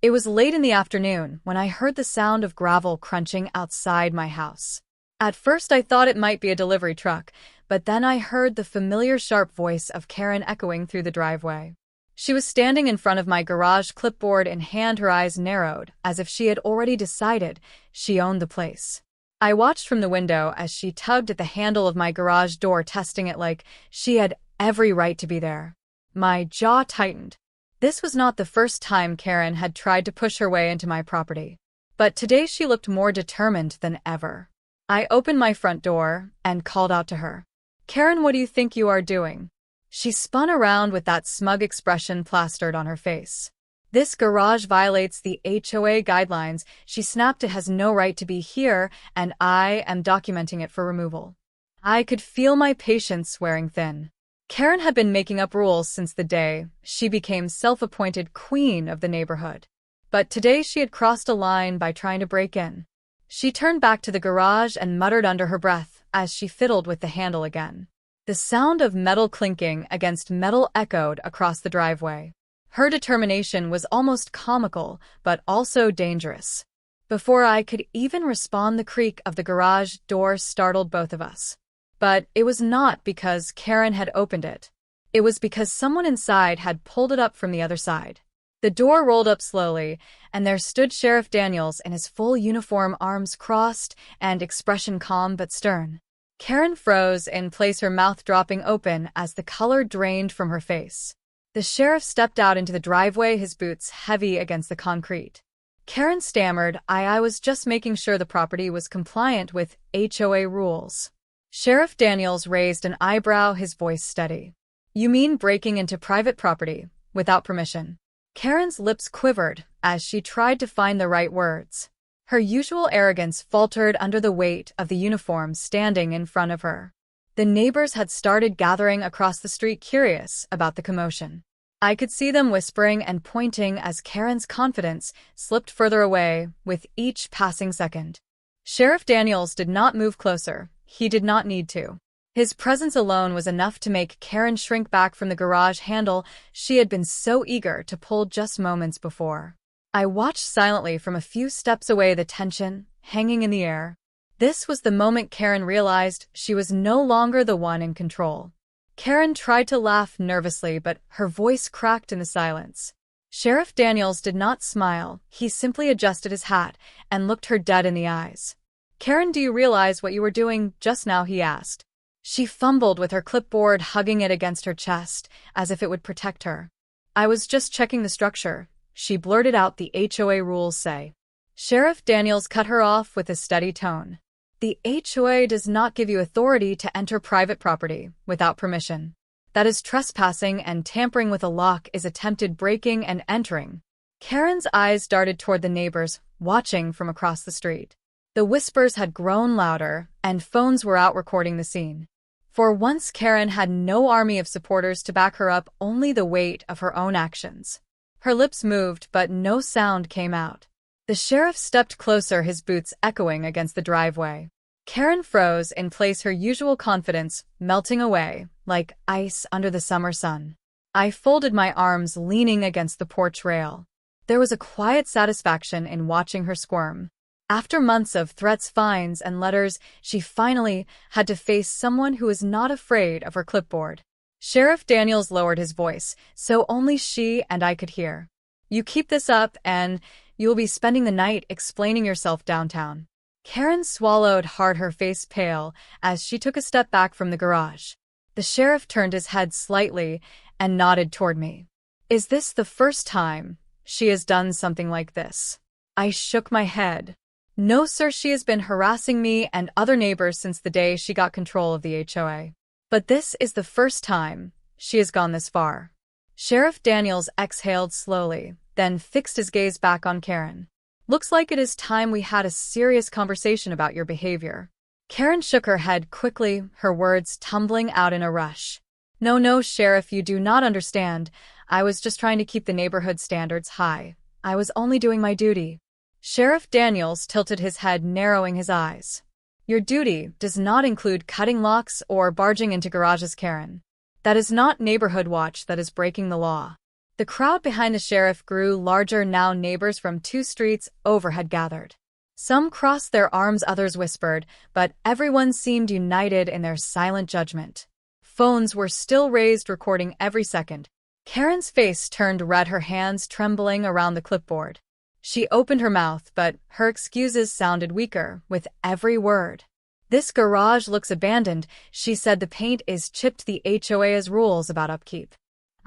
It was late in the afternoon when I heard the sound of gravel crunching outside my house. At first I thought it might be a delivery truck, but then I heard the familiar sharp voice of Karen echoing through the driveway. She was standing in front of my garage, clipboard in hand, her eyes narrowed, as if she had already decided she owned the place. I watched from the window as she tugged at the handle of my garage door, testing it like she had every right to be there. My jaw tightened. This was not the first time Karen had tried to push her way into my property. But today she looked more determined than ever. I opened my front door and called out to her. "Karen, what do you think you are doing?" She spun around with that smug expression plastered on her face. "This garage violates the HOA guidelines," she snapped. "It has no right to be here, and I am documenting it for removal." I could feel my patience wearing thin. Karen had been making up rules since the day she became self-appointed queen of the neighborhood. But today she had crossed a line by trying to break in. She turned back to the garage and muttered under her breath as she fiddled with the handle again. The sound of metal clinking against metal echoed across the driveway. Her determination was almost comical, but also dangerous. Before I could even respond, the creak of the garage door startled both of us. But it was not because Karen had opened it. It was because someone inside had pulled it up from the other side. The door rolled up slowly, and there stood Sheriff Daniels in his full uniform, arms crossed and expression calm but stern. Karen froze in place, her mouth dropping open as the color drained from her face. The sheriff stepped out into the driveway, his boots heavy against the concrete. Karen stammered, I was just making sure the property was compliant with HOA rules." Sheriff Daniels raised an eyebrow, his voice steady. "You mean breaking into private property without permission?" Karen's lips quivered as she tried to find the right words. Her usual arrogance faltered under the weight of the uniform standing in front of her. The neighbors had started gathering across the street, curious about the commotion. I could see them whispering and pointing as Karen's confidence slipped further away with each passing second. Sheriff Daniels did not move closer. He did not need to. His presence alone was enough to make Karen shrink back from the garage handle she had been so eager to pull just moments before. I watched silently from a few steps away, the tension hanging in the air. This was the moment Karen realized she was no longer the one in control. Karen tried to laugh nervously, but her voice cracked in the silence. Sheriff Daniels did not smile. He simply adjusted his hat and looked her dead in the eyes. "Karen, do you realize what you were doing just now?" he asked. She fumbled with her clipboard, hugging it against her chest as if it would protect her. "I was just checking the structure," she blurted out. "The HOA rules say." Sheriff Daniels cut her off with a steady tone. "The HOA does not give you authority to enter private property without permission. That is trespassing, and tampering with a lock is attempted breaking and entering." Karen's eyes darted toward the neighbors, watching from across the street. The whispers had grown louder, and phones were out recording the scene. For once, Karen had no army of supporters to back her up, only the weight of her own actions. Her lips moved, but no sound came out. The sheriff stepped closer, his boots echoing against the driveway. Karen froze in place, her usual confidence melting away like ice under the summer sun. I folded my arms, leaning against the porch rail. There was a quiet satisfaction in watching her squirm. After months of threats, fines, and letters, she finally had to face someone who was not afraid of her clipboard. Sheriff Daniels lowered his voice, so only she and I could hear. "You keep this up, and you'll be spending the night explaining yourself downtown." Karen swallowed hard, her face pale, as she took a step back from the garage. The sheriff turned his head slightly and nodded toward me. "Is this the first time she has done something like this?" I shook my head. "No, sir, she has been harassing me and other neighbors since the day she got control of the HOA. But this is the first time she has gone this far." Sheriff Daniels exhaled slowly, then fixed his gaze back on Karen. "Looks like it is time we had a serious conversation about your behavior." Karen shook her head quickly, her words tumbling out in a rush. No, Sheriff, you do not understand. I was just trying to keep the neighborhood standards high. I was only doing my duty." Sheriff Daniels tilted his head, narrowing his eyes. "Your duty does not include cutting locks or barging into garages, Karen. That is not neighborhood watch, that is breaking the law." The crowd behind the sheriff grew larger now. Neighbors from 2 streets over had gathered. Some crossed their arms, others whispered, but everyone seemed united in their silent judgment. Phones were still raised, recording every second. Karen's face turned red, her hands trembling around the clipboard. She opened her mouth, but her excuses sounded weaker with every word. "This garage looks abandoned," she said. "The paint is chipped. The HOA has rules about upkeep."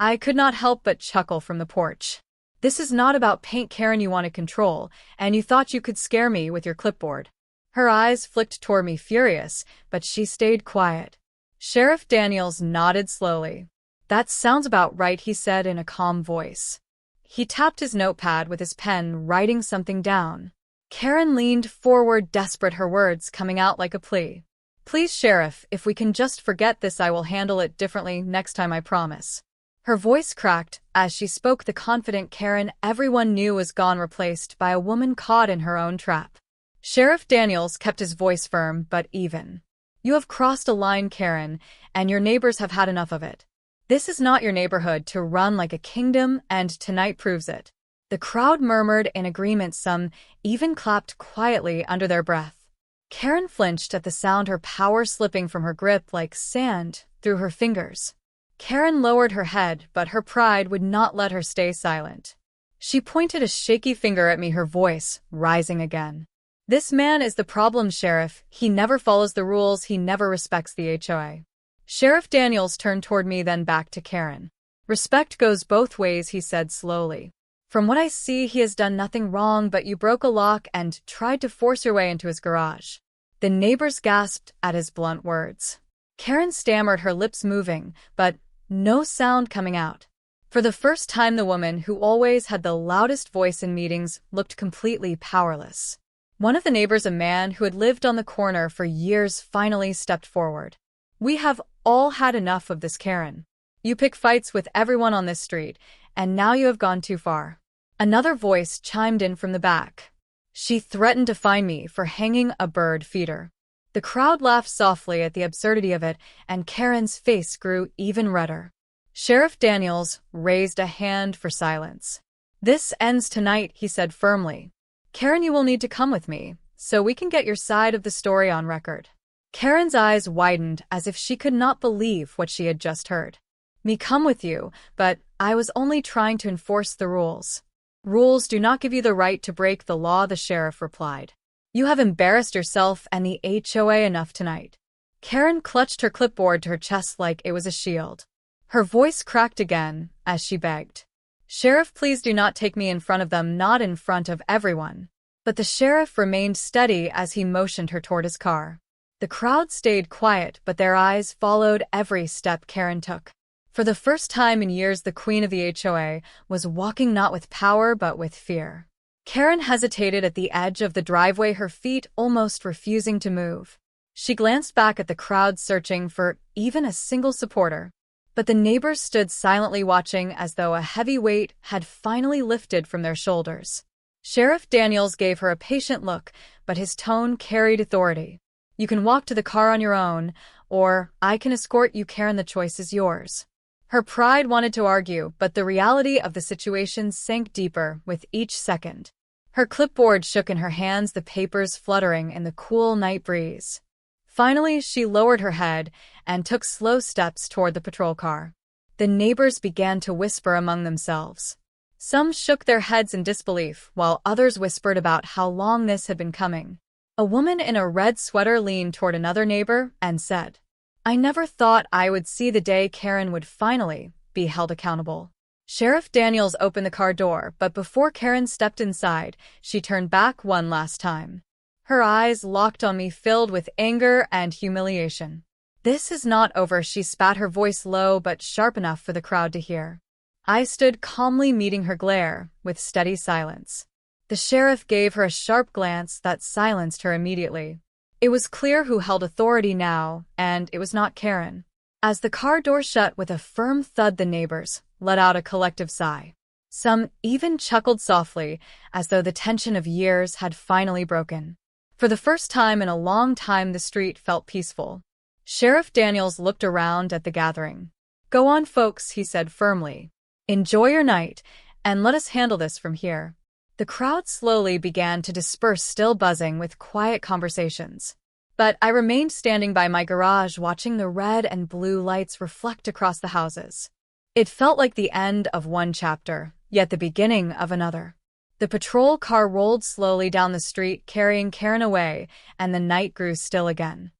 I could not help but chuckle from the porch. "This is not about paint, Karen. You wanted control, and you thought you could scare me with your clipboard." Her eyes flicked toward me, furious, but she stayed quiet. Sheriff Daniels nodded slowly. "That sounds about right," he said in a calm voice. He tapped his notepad with his pen, writing something down. Karen leaned forward, desperate, her words coming out like a plea. "Please, Sheriff, if we can just forget this, I will handle it differently next time, I promise." Her voice cracked as she spoke. The confident Karen everyone knew was gone, replaced by a woman caught in her own trap. Sheriff Daniels kept his voice firm but even. "You have crossed a line, Karen, and your neighbors have had enough of it. This is not your neighborhood to run like a kingdom, and tonight proves it." The crowd murmured in agreement, some even clapped quietly under their breath. Karen flinched at the sound, her power slipping from her grip like sand through her fingers. Karen lowered her head, but her pride would not let her stay silent. She pointed a shaky finger at me, her voice rising again. "This man is the problem, Sheriff. He never follows the rules. He never respects the HOA." Sheriff Daniels turned toward me, then back to Karen. "Respect goes both ways," he said slowly. "From what I see, he has done nothing wrong, but you broke a lock and tried to force your way into his garage." The neighbors gasped at his blunt words. Karen stammered, her lips moving, but no sound coming out. For the first time, the woman who always had the loudest voice in meetings looked completely powerless. One of the neighbors, a man who had lived on the corner for years, finally stepped forward. "We have all had enough of this, Karen. You pick fights with everyone on this street, and now you have gone too far." Another voice chimed in from the back. "She threatened to fine me for hanging a bird feeder." The crowd laughed softly at the absurdity of it, and Karen's face grew even redder. Sheriff Daniels raised a hand for silence. "This ends tonight," he said firmly. "Karen, you will need to come with me, so we can get your side of the story on record." Karen's eyes widened as if she could not believe what she had just heard. "Me come with you, but I was only trying to enforce the rules." "Rules do not give you the right to break the law," the sheriff replied. "You have embarrassed yourself and the HOA enough tonight." Karen clutched her clipboard to her chest like it was a shield. Her voice cracked again as she begged. "Sheriff, please do not take me in front of them, not in front of everyone." But the sheriff remained steady as he motioned her toward his car. The crowd stayed quiet, but their eyes followed every step Karen took. For the first time in years, the queen of the HOA was walking not with power but with fear. Karen hesitated at the edge of the driveway, her feet almost refusing to move. She glanced back at the crowd, searching for even a single supporter. But the neighbors stood silently watching, as though a heavy weight had finally lifted from their shoulders. Sheriff Daniels gave her a patient look, but his tone carried authority. "You can walk to the car on your own, or I can escort you, Karen. The choice is yours." Her pride wanted to argue, but the reality of the situation sank deeper with each second. Her clipboard shook in her hands, the papers fluttering in the cool night breeze. Finally, she lowered her head and took slow steps toward the patrol car. The neighbors began to whisper among themselves. Some shook their heads in disbelief, while others whispered about how long this had been coming. A woman in a red sweater leaned toward another neighbor and said, "I never thought I would see the day Karen would finally be held accountable." Sheriff Daniels opened the car door, but before Karen stepped inside, she turned back one last time. Her eyes locked on me, filled with anger and humiliation. "This is not over," she spat, her voice low but sharp enough for the crowd to hear. I stood calmly, meeting her glare with steady silence. The sheriff gave her a sharp glance that silenced her immediately. It was clear who held authority now, and it was not Karen. As the car door shut with a firm thud, the neighbors let out a collective sigh. Some even chuckled softly, as though the tension of years had finally broken. For the first time in a long time, the street felt peaceful. Sheriff Daniels looked around at the gathering. "Go on, folks," he said firmly. Enjoy your night, and let us handle this from here." The crowd slowly began to disperse, still buzzing with quiet conversations. But I remained standing by my garage, watching the red and blue lights reflect across the houses. It felt like the end of one chapter, yet the beginning of another. The patrol car rolled slowly down the street, carrying Karen away, and the night grew still again.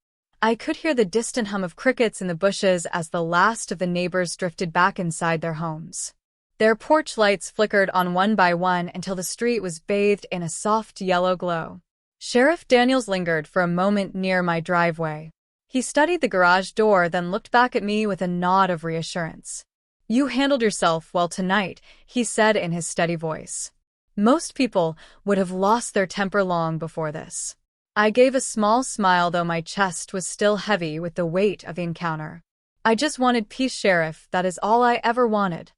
I could hear the distant hum of crickets in the bushes as the last of the neighbors drifted back inside their homes. Their porch lights flickered on one by one until the street was bathed in a soft yellow glow. Sheriff Daniels lingered for a moment near my driveway. He studied the garage door, then looked back at me with a nod of reassurance. "You handled yourself well tonight," he said in his steady voice. "Most people would have lost their temper long before this." I gave a small smile, though my chest was still heavy with the weight of the encounter. "I just wanted peace, Sheriff. That is all I ever wanted."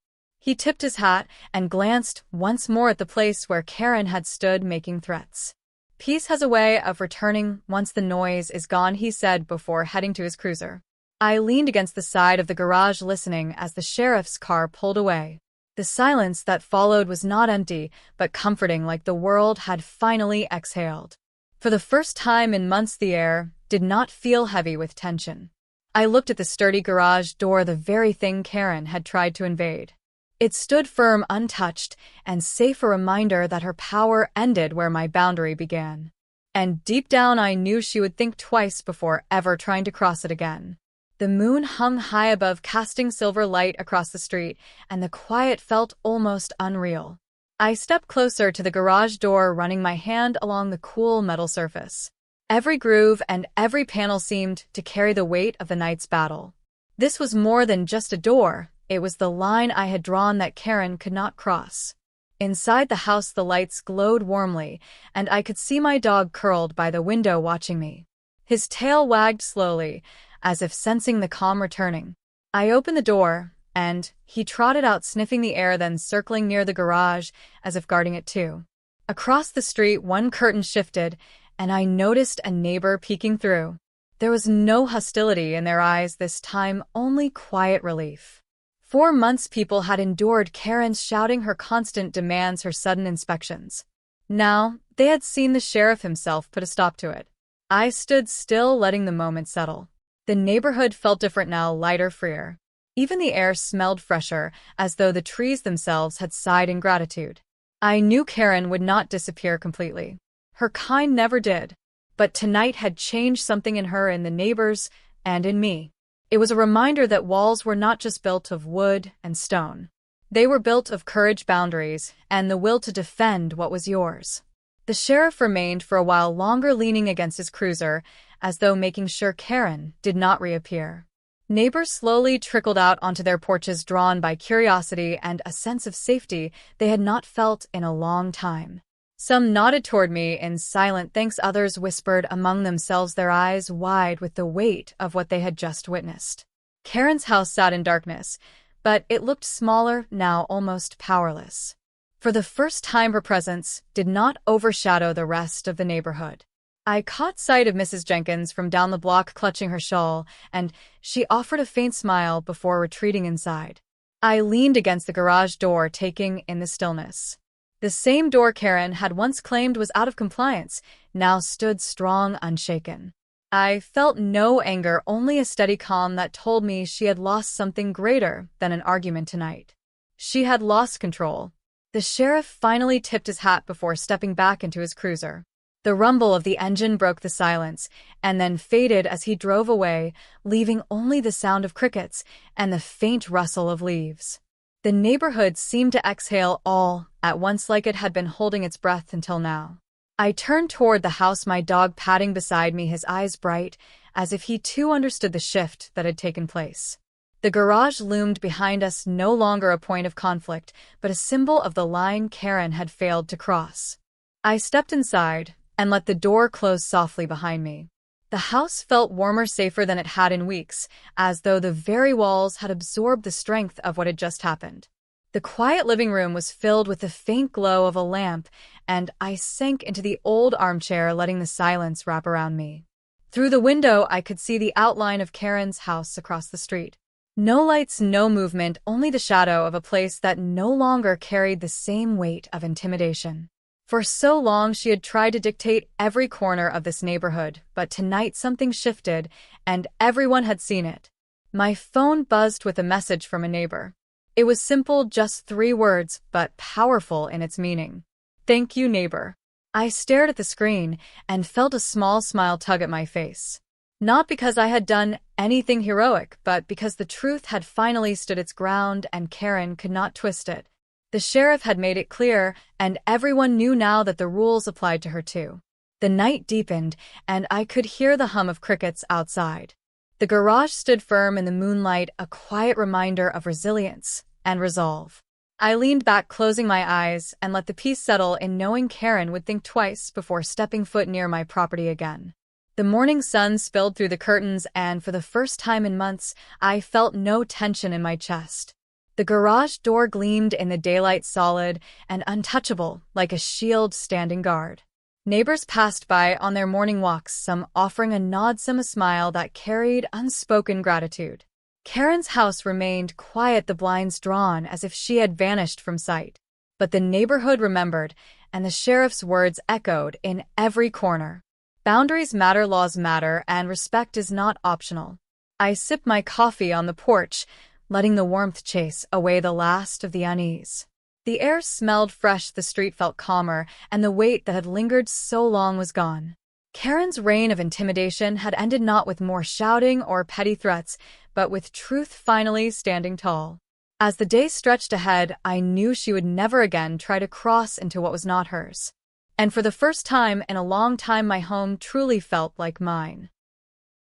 He tipped his hat and glanced once more at the place where Karen had stood making threats. "Peace has a way of returning once the noise is gone," he said before heading to his cruiser. I leaned against the side of the garage, listening as the sheriff's car pulled away. The silence that followed was not empty, but comforting, like the world had finally exhaled. For the first time in months, the air did not feel heavy with tension. I looked at the sturdy garage door, the very thing Karen had tried to invade. It stood firm, untouched, and safe, a reminder that her power ended where my boundary began. And deep down I knew she would think twice before ever trying to cross it again. The moon hung high above, casting silver light across the street, and the quiet felt almost unreal. I stepped closer to the garage door, running my hand along the cool metal surface. Every groove and every panel seemed to carry the weight of the night's battle. This was more than just a door. It was the line I had drawn that Karen could not cross. Inside the house, the lights glowed warmly, and I could see my dog curled by the window watching me. His tail wagged slowly, as if sensing the calm returning. I opened the door, and he trotted out, sniffing the air, then circling near the garage, as if guarding it too. Across the street, one curtain shifted, and I noticed a neighbor peeking through. There was no hostility in their eyes this time, only quiet relief. For months, people had endured Karen's shouting, her constant demands, her sudden inspections. Now, they had seen the sheriff himself put a stop to it. I stood still, letting the moment settle. The neighborhood felt different now, lighter, freer. Even the air smelled fresher, as though the trees themselves had sighed in gratitude. I knew Karen would not disappear completely. Her kind never did. But tonight had changed something in her, in the neighbors, and in me. It was a reminder that walls were not just built of wood and stone. They were built of courage, boundaries, and the will to defend what was yours. The sheriff remained for a while longer, leaning against his cruiser, as though making sure Karen did not reappear. Neighbors slowly trickled out onto their porches, drawn by curiosity and a sense of safety they had not felt in a long time. Some nodded toward me in silent thanks, others whispered among themselves, their eyes wide with the weight of what they had just witnessed. Karen's house sat in darkness, but it looked smaller now, almost powerless. For the first time, her presence did not overshadow the rest of the neighborhood. I caught sight of Mrs. Jenkins from down the block, clutching her shawl, and she offered a faint smile before retreating inside. I leaned against the garage door, taking in the stillness. The same door Karen had once claimed was out of compliance now stood strong, unshaken. I felt no anger, only a steady calm that told me she had lost something greater than an argument tonight. She had lost control. The sheriff finally tipped his hat before stepping back into his cruiser. The rumble of the engine broke the silence, and then faded as he drove away, leaving only the sound of crickets and the faint rustle of leaves. The neighborhood seemed to exhale all at once, like it had been holding its breath until now. I turned toward the house, my dog padding beside me, his eyes bright, as if he too understood the shift that had taken place. The garage loomed behind us, no longer a point of conflict, but a symbol of the line Karen had failed to cross. I stepped inside and let the door close softly behind me. The house felt warmer, safer than it had in weeks, as though the very walls had absorbed the strength of what had just happened. The quiet living room was filled with the faint glow of a lamp, and I sank into the old armchair, letting the silence wrap around me. Through the window, I could see the outline of Karen's house across the street. No lights, no movement, only the shadow of a place that no longer carried the same weight of intimidation. For so long she had tried to dictate every corner of this neighborhood, but tonight something shifted, and everyone had seen it. My phone buzzed with a message from a neighbor. It was simple, just 3 words, but powerful in its meaning. "Thank you, neighbor." I stared at the screen and felt a small smile tug at my face. Not because I had done anything heroic, but because the truth had finally stood its ground and Karen could not twist it. The sheriff had made it clear, and everyone knew now that the rules applied to her too. The night deepened, and I could hear the hum of crickets outside. The garage stood firm in the moonlight, a quiet reminder of resilience and resolve. I leaned back, closing my eyes, and let the peace settle in knowing Karen would think twice before stepping foot near my property again. The morning sun spilled through the curtains, and for the first time in months, I felt no tension in my chest. The garage door gleamed in the daylight, solid and untouchable, like a shield standing guard. Neighbors passed by on their morning walks, some offering a nod, some a smile that carried unspoken gratitude. Karen's house remained quiet, the blinds drawn as if she had vanished from sight. But the neighborhood remembered, and the sheriff's words echoed in every corner. Boundaries matter, laws matter, and respect is not optional. I sipped my coffee on the porch, letting the warmth chase away the last of the unease. The air smelled fresh, the street felt calmer, and the weight that had lingered so long was gone. Karen's reign of intimidation had ended, not with more shouting or petty threats, but with truth finally standing tall. As the day stretched ahead, I knew she would never again try to cross into what was not hers. And for the first time in a long time, my home truly felt like mine.